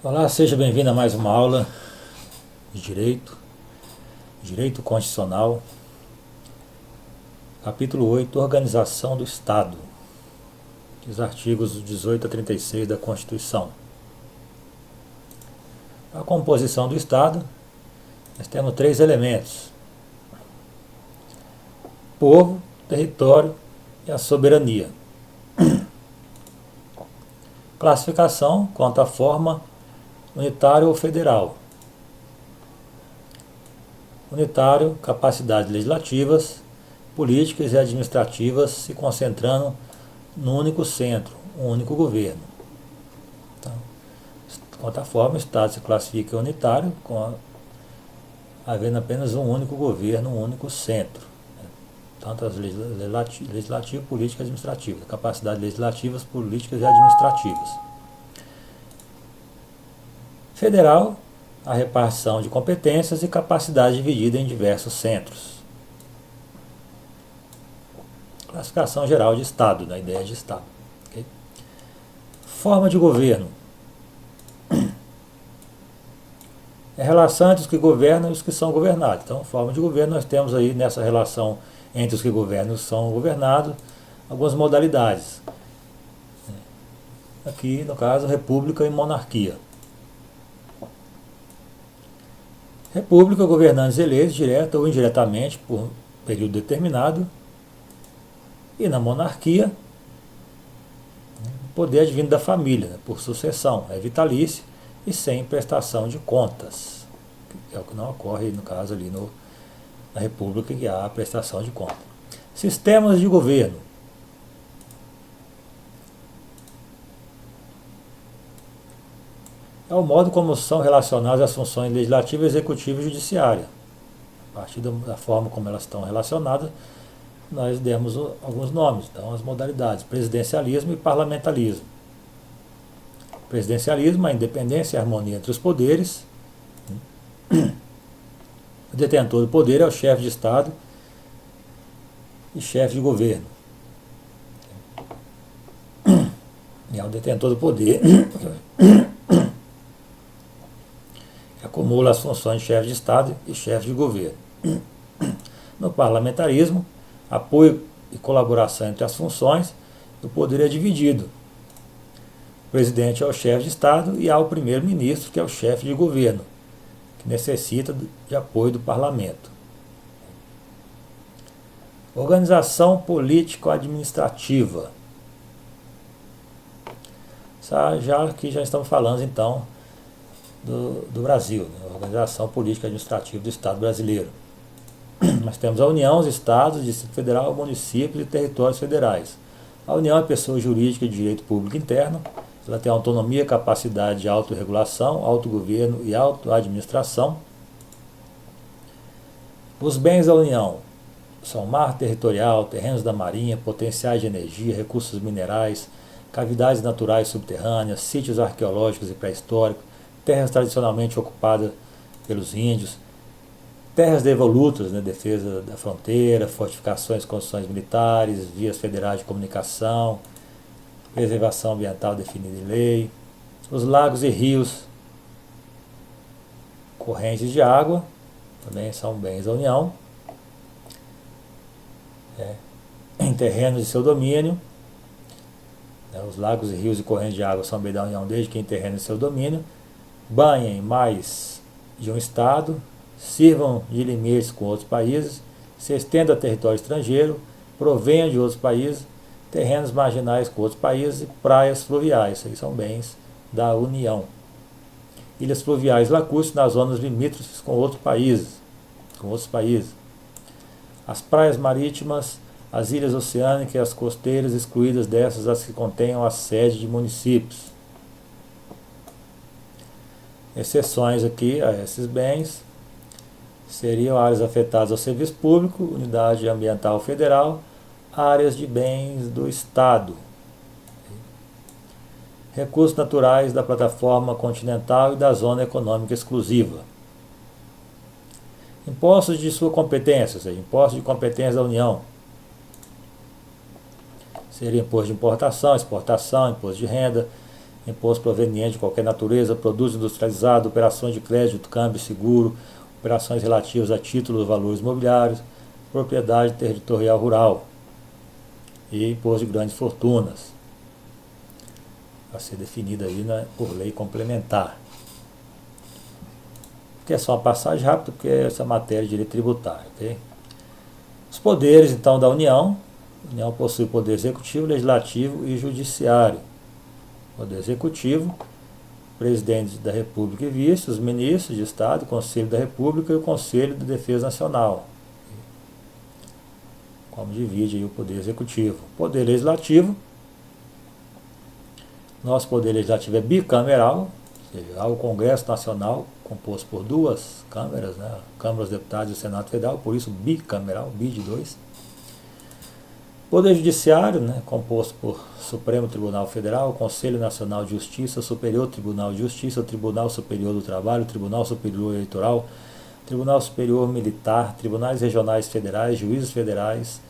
Olá, seja bem-vindo a mais uma aula de Direito Constitucional, capítulo 8, Organização do Estado, os artigos 18 a 36 da Constituição. A composição do Estado, nós temos três elementos: povo, território e a soberania. Classificação quanto à forma unitário ou federal. Unitário, capacidades legislativas, políticas e administrativas se concentrando num único centro, um único governo. Então, quanto à forma, o Estado se classifica unitário, havendo apenas um único governo, um único centro. Tanto as legislativo, política e administrativa, capacidades legislativas, políticas e administrativas. Federal, a repartição de competências e capacidade dividida em diversos centros. Classificação geral de Estado, na ideia de Estado. Okay? Forma de governo. É a relação entre os que governam e os que são governados. Então, forma de governo, nós temos aí nessa relação entre os que governam e os que são governados, algumas modalidades. Aqui, no caso, república e monarquia. República, governantes eleitos direta ou indiretamente por período determinado. E na monarquia, poder advindo da família, por sucessão, é vitalício e sem prestação de contas. É o que não ocorre, no caso, ali na República, que há a prestação de contas. Sistemas de governo. É o modo como são relacionadas as funções legislativa, executiva e judiciária. A partir da forma como elas estão relacionadas, nós demos alguns nomes. Então, as modalidades: presidencialismo e parlamentarismo. Presidencialismo, a independência e a harmonia entre os poderes. O detentor do poder é o chefe de Estado e chefe de governo. E é o detentor do poder que acumula as funções de chefe de Estado e chefe de governo. No parlamentarismo, apoio e colaboração entre as funções, o poder é dividido. O presidente é o chefe de Estado e há o primeiro-ministro, que é o chefe de governo, que necessita de apoio do parlamento. Organização político-administrativa. Já estamos falando, então, do Brasil, né? Organização política-administrativa do Estado brasileiro. Nós temos a União, os Estados, Distrito Federal, municípios e territórios federais. A União é pessoa jurídica de direito público interno. Ela tem autonomia, capacidade de autorregulação, autogoverno e autoadministração. Os bens da União são mar territorial, terrenos da marinha, potenciais de energia, recursos minerais, cavidades naturais subterrâneas, sítios arqueológicos e pré-históricos, terras tradicionalmente ocupadas pelos índios, terras devolutas, né, defesa da fronteira, fortificações, construções militares, vias federais de comunicação, preservação ambiental definida em lei, os lagos e rios, correntes de água, também são bens da União, em terrenos de seu domínio. Os lagos e rios e correntes de água são bens da União desde que em terrenos de seu domínio, banhem mais de um Estado, sirvam de limites com outros países, se estendam a território estrangeiro, provenham de outros países, terrenos marginais com outros países e praias fluviais. Isso aí são bens da União. Ilhas fluviais lacustres nas zonas limítrofes com outros países. As praias marítimas, as ilhas oceânicas e as costeiras, excluídas dessas as que contenham a sede de municípios. Exceções aqui a esses bens seriam áreas afetadas ao serviço público, unidade ambiental federal, áreas de bens do Estado, recursos naturais da plataforma continental e da zona econômica exclusiva. Impostos de sua competência, ou seja, impostos de competência da União. Seria imposto de importação, exportação, imposto de renda, imposto proveniente de qualquer natureza, produto industrializado, operações de crédito, câmbio, seguro, operações relativas a títulos, valores imobiliários, propriedade territorial rural e imposto de grandes fortunas, a ser definida aí, né, por lei complementar. Que é só uma passagem rápida, porque essa matéria de direito tributário. Okay? Os poderes, então, da União. A União possui poder executivo, legislativo e judiciário. Poder executivo, presidente da República e vice, os ministros de Estado, o Conselho da República e o Conselho de Defesa Nacional. Como divide aí o poder executivo. Poder legislativo. Nosso poder legislativo é bicameral, ou seja, há o Congresso Nacional, composto por duas câmaras, né? Câmara dos Deputados e o Senado Federal, por isso bicameral, bi de dois. Poder Judiciário, né? Composto por Supremo Tribunal Federal, Conselho Nacional de Justiça, Superior Tribunal de Justiça, Tribunal Superior do Trabalho, Tribunal Superior Eleitoral, Tribunal Superior Militar, Tribunais Regionais Federais, Juízes Federais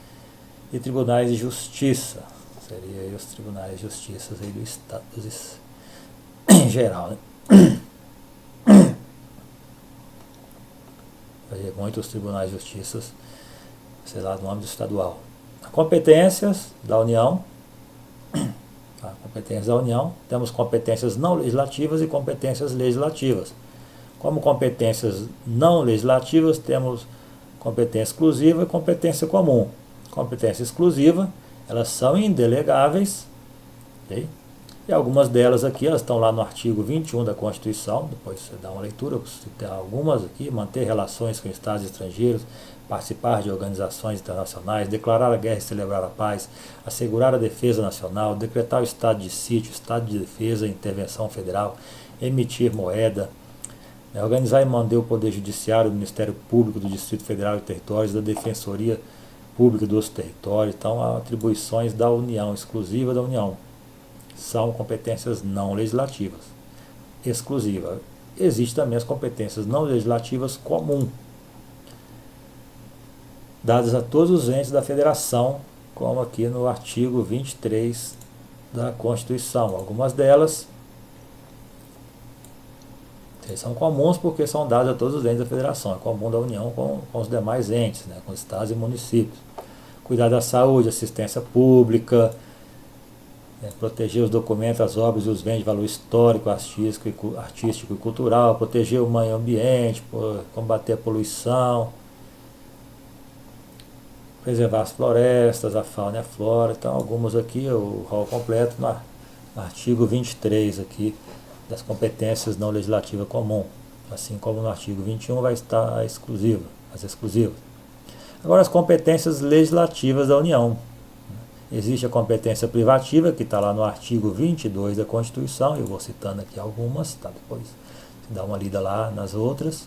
e Tribunais de Justiça. Seria aí os Tribunais de Justiça aí do Estado, em geral, né? Muitos tribunais de justiça, sei lá, no âmbito estadual. Competências da União. Competências da União. Temos competências não legislativas e competências legislativas. Como competências não legislativas, temos competência exclusiva e competência comum. Competência exclusiva, elas são indelegáveis, okay? E algumas delas aqui, elas estão lá no artigo 21 da Constituição, depois você dá uma leitura, tem algumas aqui: manter relações com estados estrangeiros, participar de organizações internacionais, declarar a guerra e celebrar a paz, assegurar a defesa nacional, decretar o estado de sítio, estado de defesa e intervenção federal, emitir moeda, organizar e manter o Poder Judiciário, o Ministério Público do Distrito Federal e Territórios, da Defensoria Pública dos Territórios. Então, atribuições da União, exclusiva da União. São competências não legislativas, exclusiva. Existem também as competências não legislativas comum, dadas a todos os entes da federação, como aqui no artigo 23 da Constituição. Algumas delas são comuns porque são dadas a todos os entes da federação. É comum da União com os demais entes, né, com os estados e municípios. Cuidar da saúde, assistência pública, proteger os documentos, as obras e os bens de valor histórico, artístico e cultural, proteger o meio ambiente, combater a poluição, preservar as florestas, a fauna e a flora. Então, algumas aqui, o rol completo no artigo 23 aqui, das competências não legislativas comum. Assim como no artigo 21 vai estar as exclusivas. Agora, as competências legislativas da União. Existe a competência privativa, que está lá no artigo 22 da Constituição, eu vou citando aqui algumas, tá? Depois você dá uma lida lá nas outras,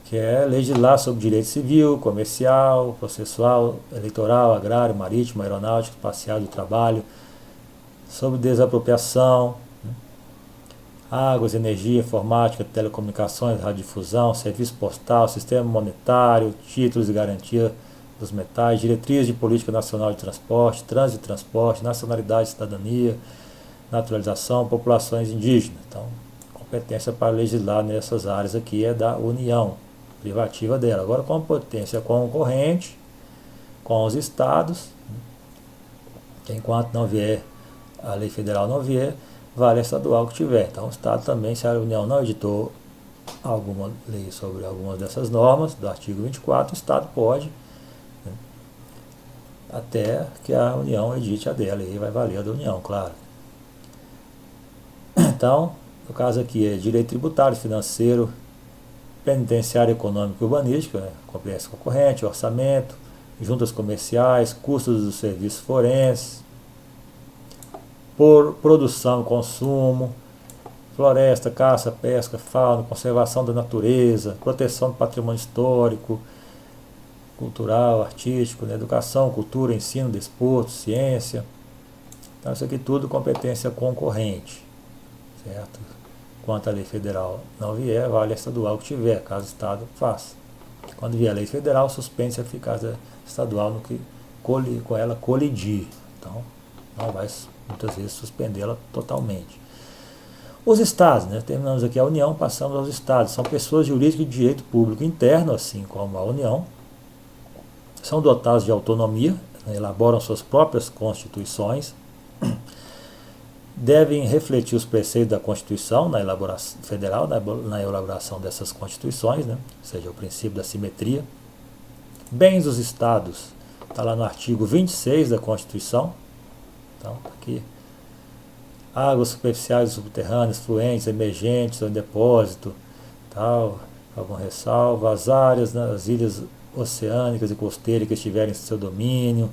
que é legislar sobre direito civil, comercial, processual, eleitoral, agrário, marítimo, aeronáutico, espacial, do trabalho, sobre desapropriação, águas, energia, informática, telecomunicações, radiodifusão, serviço postal, sistema monetário, títulos e garantia dos metais, diretrizes de política nacional de transporte, trânsito e transporte, nacionalidade e cidadania, naturalização, populações indígenas. Então, competência para legislar nessas áreas aqui é da União, privativa dela. Agora, competência concorrente com os estados, que enquanto não vier, a lei federal não vier, vale a estadual que tiver. Então, o estado também, se a União não editou alguma lei sobre algumas dessas normas, do artigo 24, o estado pode, até que a União edite a dela, e vai valer a da União, claro. Então, no caso aqui é direito tributário, financeiro, penitenciário, econômico e urbanístico, competência concorrente, orçamento, juntas comerciais, custos dos serviços forenses, por produção e consumo, floresta, caça, pesca, fauna, conservação da natureza, proteção do patrimônio histórico, cultural, artístico, educação, cultura, ensino, desporto, ciência. Então, isso aqui tudo competência concorrente, certo? Quanto a lei federal não vier, vale a estadual que tiver, caso o estado faça. Quando vier a lei federal, suspende-se a eficácia estadual no que com ela colidir. Então, não vai muitas vezes suspendê-la totalmente. Os estados, né? Terminamos aqui a União, passamos aos estados. São pessoas jurídicas de direito público interno, assim como a União. São dotados de autonomia, né? Elaboram suas próprias constituições, devem refletir os preceitos da Constituição na elaboração federal, na elaboração dessas constituições, né? Ou seja, o princípio da simetria. Bens dos estados, está lá no artigo 26 da Constituição. Então, aqui, águas superficiais e subterrâneas, fluentes, emergentes, em depósito, tal, alguma ressalva, as áreas, né, as ilhas oceânicas e costeiras que estiverem em seu domínio,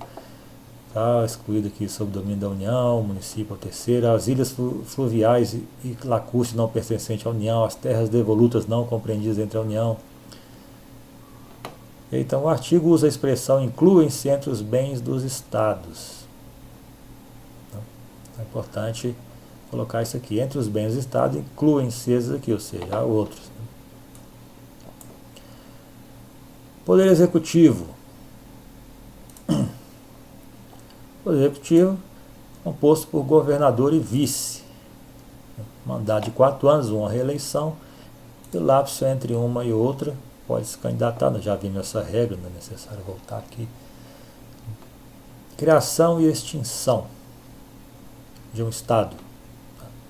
tá, excluído aqui sob o domínio da União, município ou terceira, as ilhas fluviais e lacustres não pertencentes à União, as terras devolutas não compreendidas entre a União. Então, o artigo usa a expressão incluem-se entre os bens dos estados. Então, é importante colocar isso aqui. Entre os bens do estado, incluem-se esses aqui, ou seja, há outros. Poder Executivo. Poder Executivo, composto por governador e vice. Mandato de 4 anos, uma reeleição. E o lapso entre uma e outra pode se candidatar. Nós já vimos essa regra, não é necessário voltar aqui. Criação e extinção de um Estado.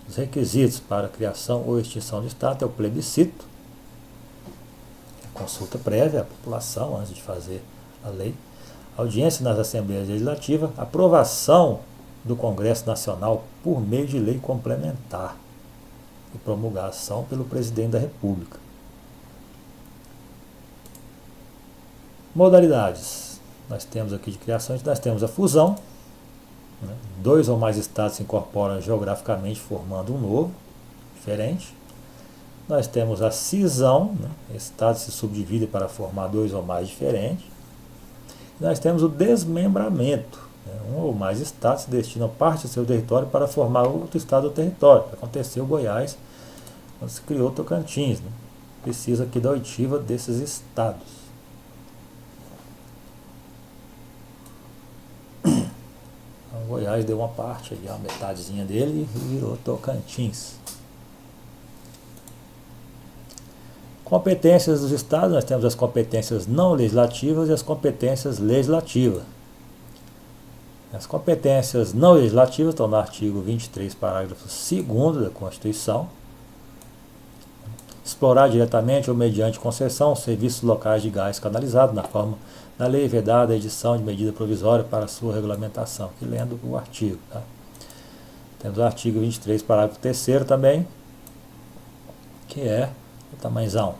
Os requisitos para a criação ou extinção de Estado é o plebiscito, consulta prévia à população antes de fazer a lei, audiência nas Assembleias Legislativas, aprovação do Congresso Nacional por meio de lei complementar e promulgação pelo Presidente da República. Modalidades. Nós temos aqui de criação, nós temos a fusão, né? 2 ou mais estados se incorporam geograficamente formando um novo, diferente. Nós temos a cisão, né? Estados se subdividem para formar 2 ou mais diferentes. Nós temos o desmembramento, né? 1 ou mais estados se destinam parte do seu território para formar outro estado ou território. Aconteceu Goiás, quando se criou Tocantins, né? Precisa aqui da oitiva desses estados. Então, Goiás deu uma parte, uma metadezinha dele e virou Tocantins. Competências dos estados, nós temos as competências não legislativas e as competências legislativas. As competências não legislativas estão no artigo 23, parágrafo 2º da Constituição. Explorar diretamente ou mediante concessão serviços locais de gás canalizado na forma da lei vedada a edição de medida provisória para sua regulamentação. Aqui lendo o artigo. Tá? Temos o artigo 23, parágrafo 3º também, que é o tamanhozão.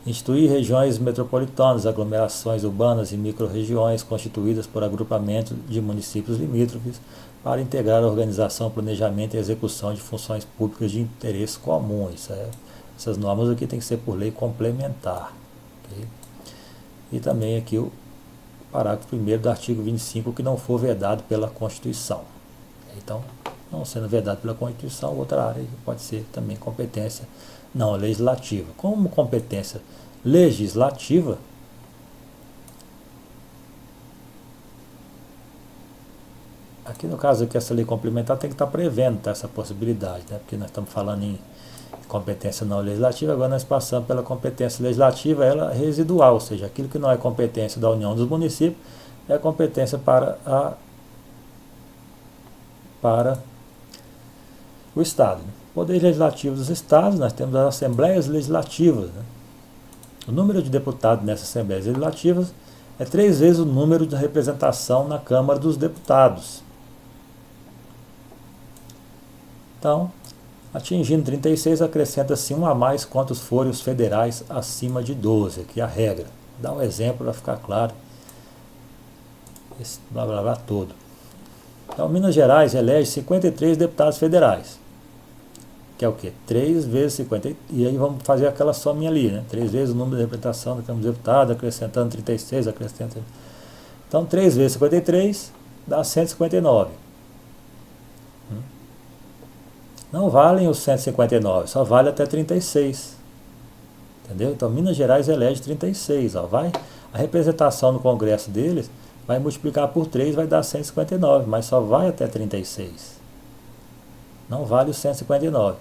Instituir regiões metropolitanas, aglomerações urbanas e microrregiões constituídas por agrupamento de municípios limítrofes para integrar a organização, planejamento e execução de funções públicas de interesse comum. Essas normas aqui têm que ser por lei complementar. Okay? E também aqui o parágrafo 1º do artigo 25, que não for vedado pela Constituição. Então, não sendo vedado pela Constituição, outra área pode ser também competência não legislativa. Como competência legislativa, aqui no caso aqui essa lei complementar tem que estar prevendo essa possibilidade, né? Porque nós estamos falando em competência não legislativa, agora nós passamos pela competência legislativa, ela residual, ou seja, aquilo que não é competência da União dos Municípios é competência para o Estado. Poder legislativo dos Estados, nós temos as Assembleias Legislativas. Né? O número de deputados nessas Assembleias Legislativas é 3 vezes o número de representação na Câmara dos Deputados. Então, atingindo 36, acrescenta-se um a mais quantos forem os federais acima de 12. Aqui é a regra. Dá um exemplo para ficar claro esse blá blá blá todo. Então, Minas Gerais elege 53 deputados federais. Que é o quê? 3 vezes 50. E aí vamos fazer aquela sominha ali, né? 3 vezes o número de representação da Câmara dos Deputados, acrescentando 36, acrescentando. Então, 3 vezes 53 dá 159. Não valem os 159, só vale até 36. Entendeu? Então, Minas Gerais elege 36. Ó, a representação no Congresso deles vai multiplicar por 3, vai dar 159, mas só vai até 36. Não vale o 159.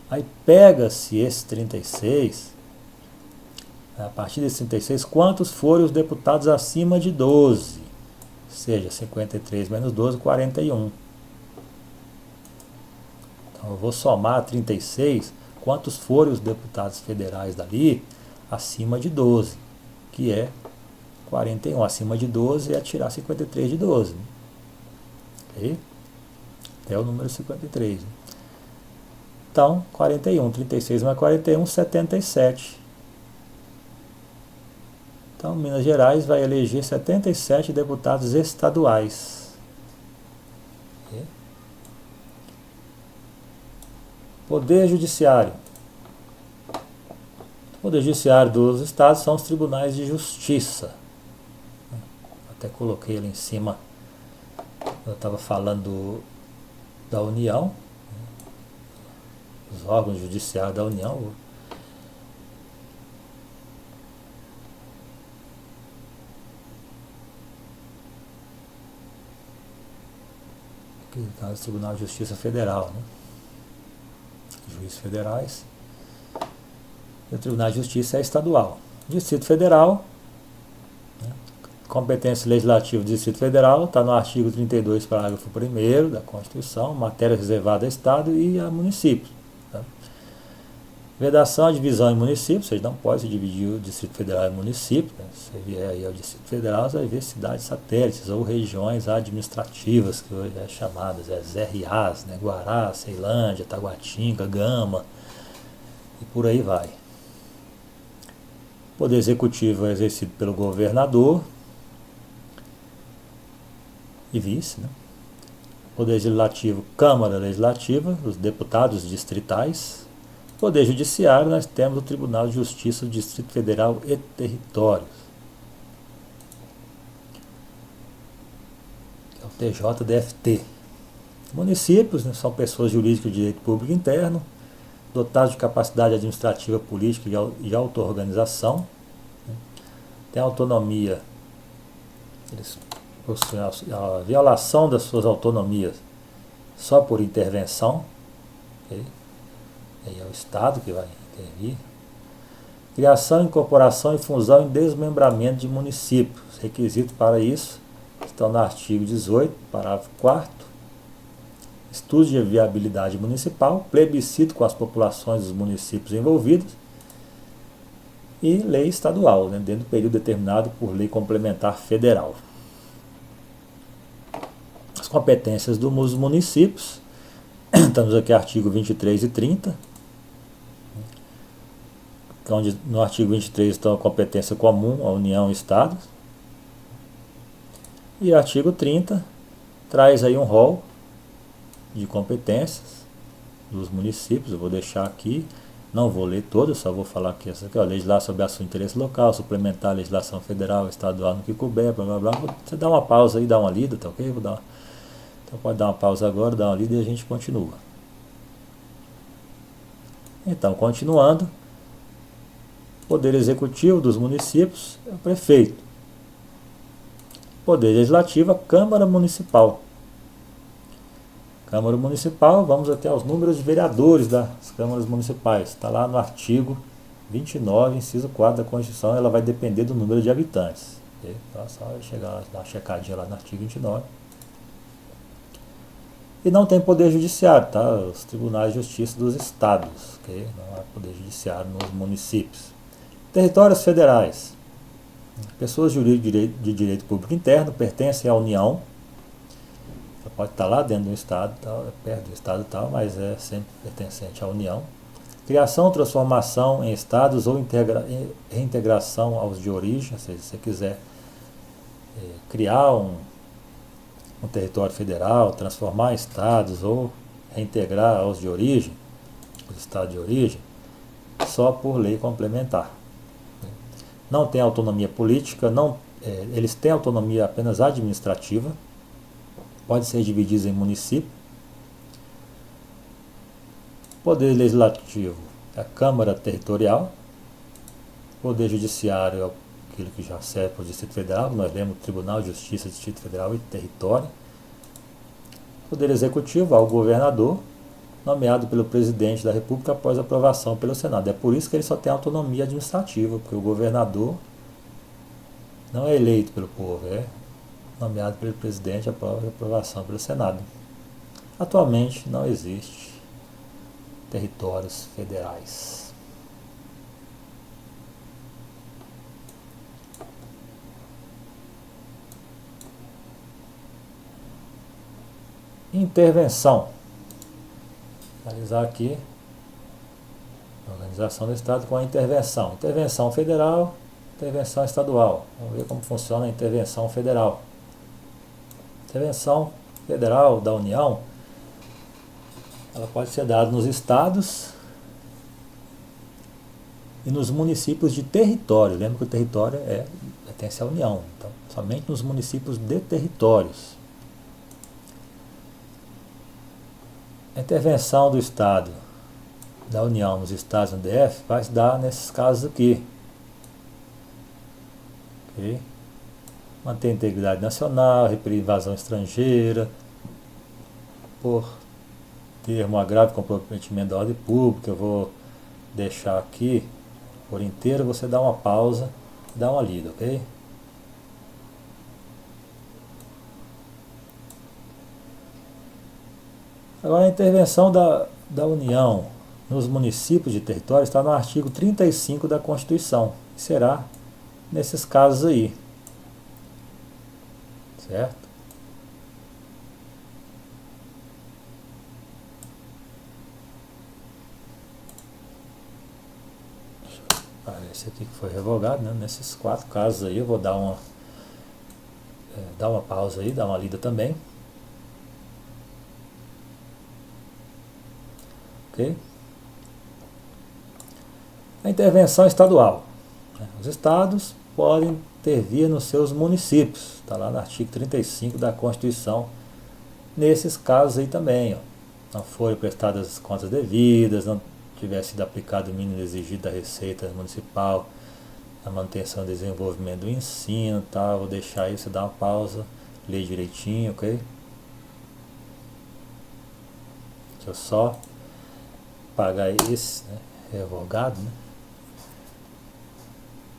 Aí pega-se esse 36, a partir desse 36, quantos forem os deputados acima de 12? Ou seja, 53 menos 12, 41. Então eu vou somar 36, quantos forem os deputados federais dali acima de 12, que é 41. Acima de 12 é tirar 53 de 12. Né? Ok? É o número 53. Né? Então, 41, 36 mais 41, 77. Então, Minas Gerais vai eleger 77 deputados estaduais. Okay? Poder Judiciário. O Poder Judiciário dos estados são os tribunais de justiça. Até coloquei ali em cima, eu estava falando da União, os órgãos judiciários da União. Aqui está o Tribunal de Justiça Federal, né? Juízes federais. E o Tribunal de Justiça é estadual. Distrito Federal, né? Competência legislativa do Distrito Federal, está no artigo 32, parágrafo 1º da Constituição, matéria reservada a Estado e a municípios. Tá? Vedação à divisão em municípios, você não pode dividir o Distrito Federal em municípios. Né? Se você vier aí ao Distrito Federal, você vai ver cidades satélites ou regiões administrativas, que hoje é chamadas as RAs, né? Guará, Ceilândia, Taguatinga, Gama, e por aí vai. O Poder Executivo é exercido pelo governador e vice. Né? Poder Legislativo, Câmara Legislativa, os deputados distritais. Poder Judiciário, nós temos o Tribunal de Justiça do Distrito Federal e Territórios, que é o TJDFT. Municípios, né, são pessoas jurídicas de direito público interno, dotados de capacidade administrativa, política e auto-organização. Né, tem autonomia, eles possuem a violação das suas autonomias só por intervenção. Okay? Aí é o Estado que vai intervir. Criação, incorporação e fusão e desmembramento de municípios. Os requisitos para isso estão no artigo 18, parágrafo 4º. Estudo de viabilidade municipal, plebiscito com as populações dos municípios envolvidos e lei estadual, né, dentro do período determinado por lei complementar federal. As competências dos municípios, estamos aqui artigo 23 e 30, onde no artigo 23 está a competência comum à União e Estados. E o artigo 30 traz aí um rol de competências dos municípios. Eu vou deixar aqui, não vou ler todas, só vou falar aqui essa aqui, ó, legislar sobre assunto de interesse local, suplementar a legislação federal, estadual no que couber, blá blá blá. Você dá uma pausa aí, dá uma lida, tá ok? Então pode dar uma pausa agora, dar uma lida e a gente continua. Então, continuando. Poder Executivo dos municípios é o prefeito. Poder Legislativo, a Câmara Municipal. Câmara Municipal, vamos até aos números de vereadores das câmaras municipais. Está lá no artigo 29, inciso 4 da Constituição, ela vai depender do número de habitantes. Okay? Então, só chegar lá, dar uma checadinha lá no artigo 29. E não tem poder judiciário, tá? Os tribunais de justiça dos estados. Okay? Não há poder judiciário nos municípios. Territórios federais. Pessoas jurídicas de direito público interno pertencem à União. Você pode estar lá dentro do estado, tal, perto do estado e tal, mas é sempre pertencente à União. Criação, transformação em estados ou reintegração aos de origem. Ou seja, se você quiser criar um território federal, transformar em estados ou reintegrar aos de origem, os estados de origem, só por lei complementar. Não tem autonomia política, eles têm autonomia apenas administrativa, pode ser divididos em município. Poder Legislativo é a Câmara Territorial. Poder Judiciário é aquilo que já serve para o Distrito Federal, nós lemos Tribunal de Justiça, Distrito Federal e Território. Poder Executivo é o governador. nomeado pelo presidente da República após aprovação pelo Senado. É por isso que ele só tem autonomia administrativa, porque o governador não é eleito pelo povo, é nomeado pelo presidente após aprovação pelo Senado. Atualmente não existe territórios federais. Intervenção. Analisar aqui a organização do Estado com a intervenção. Intervenção federal, intervenção estadual. Vamos ver como funciona a intervenção federal. Intervenção federal da União, ela pode ser dada nos estados e nos municípios de território. Lembra que o território pertence à União, então somente nos municípios de territórios. A intervenção do Estado, da União nos estados e no DF, vai se dar nesses casos aqui. Okay? Manter a integridade nacional, repelir invasão estrangeira, por termo agravo e comprometimento da ordem pública. Eu vou deixar aqui por inteiro, você dá uma pausa e dá uma lida, ok? Agora, a intervenção da União nos municípios de território está no artigo 35 da Constituição. E será nesses casos aí. Certo? Esse aqui que foi revogado, né? Nesses 4 casos aí eu vou dar uma pausa aí, dar uma lida também. Ok? A intervenção estadual. Os estados podem intervir nos seus municípios. Está lá no artigo 35 da Constituição. Nesses casos aí também, ó, não forem prestadas as contas devidas, não tiver sido aplicado o mínimo exigido da Receita Municipal, a manutenção e desenvolvimento do ensino, tá? Vou deixar aí, você dá uma pausa, ler direitinho, ok? Deixa eu só pagar esse, né? Revogado, né?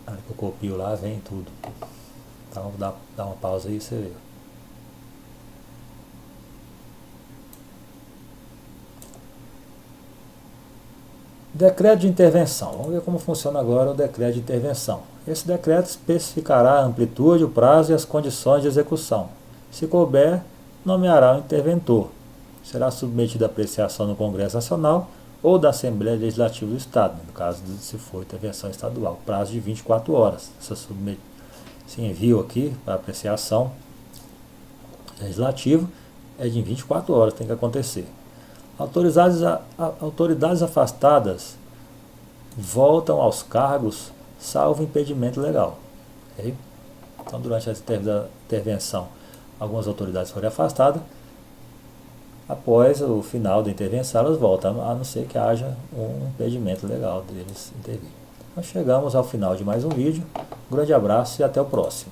Na hora que eu copio lá, vem tudo. Então, dá uma pausa aí e você vê. Decreto de intervenção. Vamos ver como funciona agora o decreto de intervenção. Esse decreto especificará a amplitude, o prazo e as condições de execução. Se couber, nomeará o interventor. Será submetido à apreciação no Congresso Nacional ou da Assembleia Legislativa do Estado, no caso de se for intervenção estadual. Prazo de 24 horas. Esse envio aqui para apreciação legislativa é de 24 horas, tem que acontecer. Autoridades afastadas voltam aos cargos salvo impedimento legal. Okay? Então, durante a intervenção, algumas autoridades foram afastadas. Após o final da intervenção, elas voltam, a não ser que haja um impedimento legal deles intervir. Nós chegamos ao final de mais um vídeo. Um grande abraço e até o próximo.